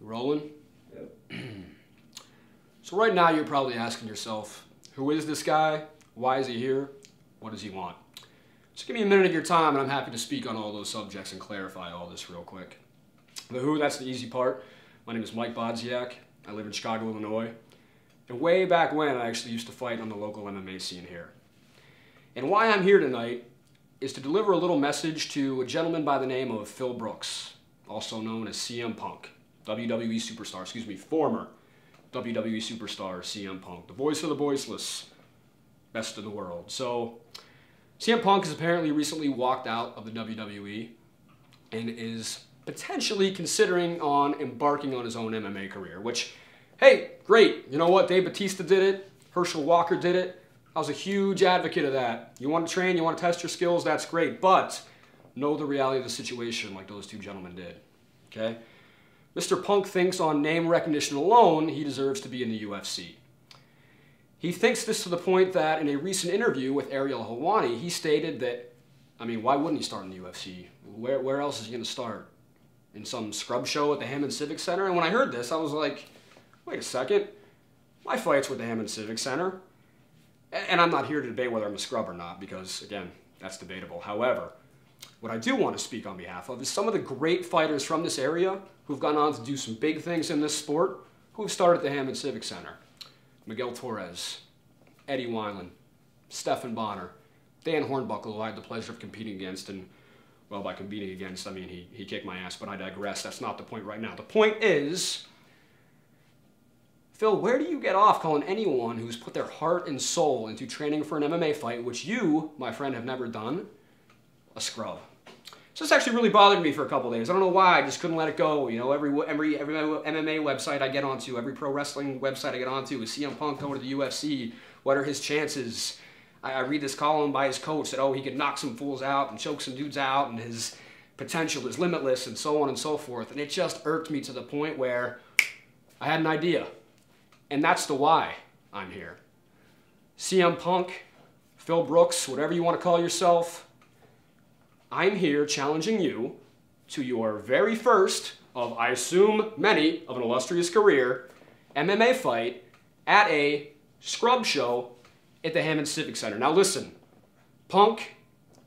Rolling? Yep. So right now you're probably asking yourself, who is this guy? Why is he here? What does he want? Just give me a minute of your time and I'm happy to speak on all those subjects and clarify all this real quick. The who, that's the easy part. My name is Mike Bodziak. I live in Chicago, Illinois. And way back when, I actually used to fight on the local MMA scene here. And why I'm here tonight is to deliver a little message to a gentleman by the name of Phil Brooks, also known as CM Punk, WWE superstar, former WWE superstar CM Punk, the voice of the voiceless, best in the world. So CM Punk has apparently recently walked out of the WWE and is potentially considering on embarking on his own MMA career, which, hey, great. You know what? Dave Batista did it. Herschel Walker did it. I was a huge advocate of that. You want to train, you want to test your skills, that's great, but know the reality of the situation like those two gentlemen did, okay? Mr. Punk thinks on name recognition alone, he deserves to be in the UFC. He thinks this to the point that in a recent interview with Ariel Helwani, he stated that, I mean, why wouldn't he start in the UFC? Where else is he going to start? In some scrub show at the Hammond Civic Center? And when I heard this, I was like, wait a second. My fights were at the Hammond Civic Center. And I'm not here to debate whether I'm a scrub or not, because, again, that's debatable. However, what I do want to speak on behalf of is some of the great fighters from this area who've gone on to do some big things in this sport, who've started at the Hammond Civic Center. Miguel Torres, Eddie Wineland, Stephan Bonnar, Dan Hornbuckle, who I had the pleasure of competing against, and, well, by competing against, I mean he kicked my ass, but I digress. That's not the point right now. The point is, Phil, where do you get off calling anyone who's put their heart and soul into training for an MMA fight, which you, my friend, have never done, a scrub? So this actually really bothered me for a couple days. I don't know why, I just couldn't let it go. You know, every MMA website I get onto, every pro wrestling website I get onto is CM Punk going to the UFC. What are his chances? I read this column by his coach that, oh, he could knock some fools out and choke some dudes out and his potential is limitless and so on and so forth. And it just irked me to the point where I had an idea. And that's the why I'm here. CM Punk, Phil Brooks, whatever you want to call yourself, I'm here challenging you to your very first of, I assume, many of an illustrious career, MMA fight at a scrub show at the Hammond Civic Center. Now listen, Punk,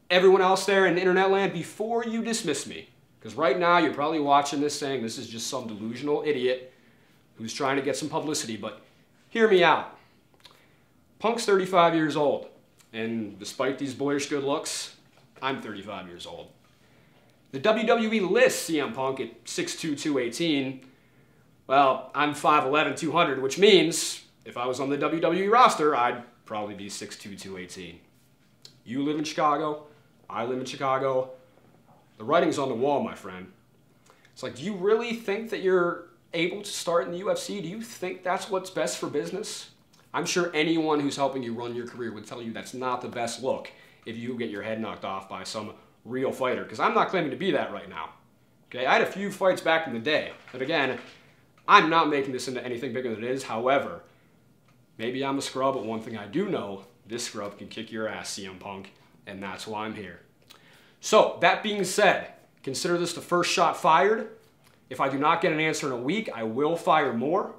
everyone else there in internet land, before you dismiss me, because right now you're probably watching this saying this is just some delusional idiot who's trying to get some publicity, but hear me out. Punk's 35 years old, and despite these boyish good looks, I'm 35 years old. The WWE lists CM Punk at 6'2", 218. Well, I'm 5'11", 200, which means if I was on the WWE roster, I'd probably be 6'2", 218. You live in Chicago, I live in Chicago. The writing's on the wall, my friend. It's like, do you really think that you're able to start in the UFC? Do you think that's what's best for business? I'm sure anyone who's helping you run your career would tell you that's not the best look if you get your head knocked off by some real fighter, because I'm not claiming to be that right now. Okay, I had a few fights back in the day, but again, I'm not making this into anything bigger than it is. However, maybe I'm a scrub, but one thing I do know, this scrub can kick your ass, CM Punk, and that's why I'm here. So, that being said, consider this the first shot fired. If I do not get an answer in a week, I will fire more.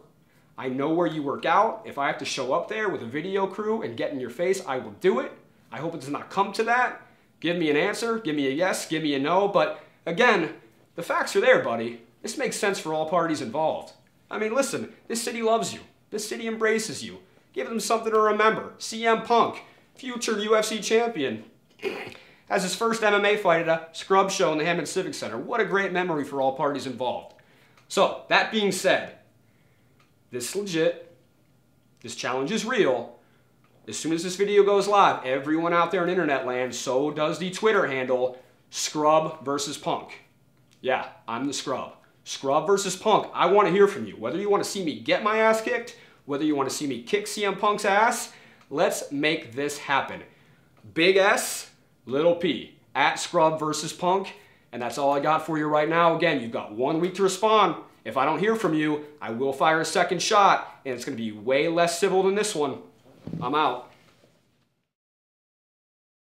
I know where you work out. If I have to show up there with a video crew and get in your face, I will do it. I hope it does not come to that. Give me an answer, give me a yes, give me a no, but again, the facts are there, buddy. This makes sense for all parties involved. I mean, listen, this city loves you. This city embraces you. Give them something to remember. CM Punk, future UFC champion, has his first MMA fight at a scrub show in the Hammond Civic Center. What a great memory for all parties involved. So, that being said, this is legit. This challenge is real. As soon as this video goes live, everyone out there in internet land, so does the Twitter handle, Scrub versus Punk. Yeah, I'm the Scrub. Scrub versus Punk. I want to hear from you. Whether you want to see me get my ass kicked, whether you want to see me kick CM Punk's ass, let's make this happen. Big S, little P, at Scrub versus Punk, and that's all I got for you right now. Again, you've got 1 week to respond. If I don't hear from you, I will fire a second shot, and it's going to be way less civil than this one. I'm out.